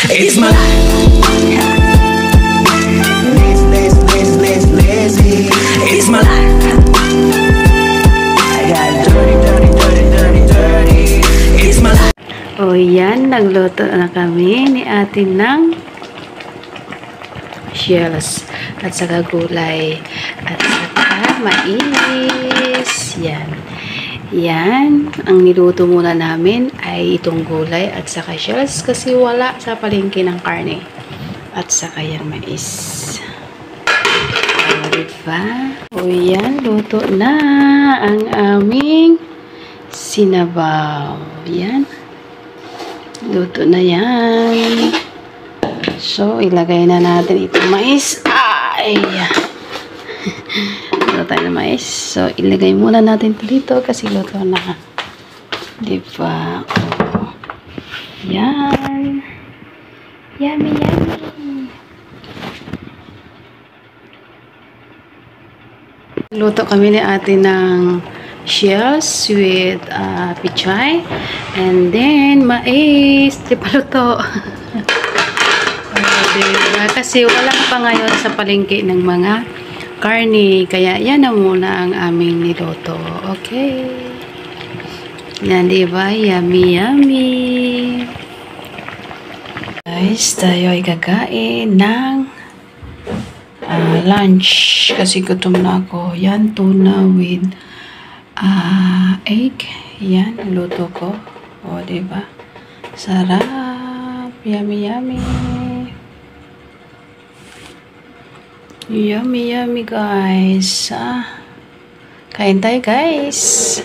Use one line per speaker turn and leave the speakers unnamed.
It's my life. Lazy. It's my life. I got dirty. It's my life.
O yan, nagluto na kami ni ate ng shells at saka gulay at saka mais. Yan. Yan, ang niluto muna namin ay itong gulay at saka shells kasi wala sa palengke ng karne. At saka yan mais. O, diba? O yan, luto na ang aming sinabaw. Yan. Luto na yan. So, ilagay na natin itong mais. Ay! Luto tayo ng mais. So, ilagay muna natin ito dito kasi luto na. Diba? Oh. Yan. Yummy, yummy. Luto kami ni ate ng shells with pichay. And then, mais. Di pa luto. Diba? Kasi wala pa ngayon sa palengke ng mga karne. Kaya yan na muna ang aming niluto. Okay. Yan, diba? Yummy, yummy. Guys, tayo ay kakain ng lunch. Kasi gutom na ako. Yan, tuna with egg. Yan, luto ko. O, diba? Sarap. Yummy, yummy. Yummy, yummy, guys. Kain tayo, guys.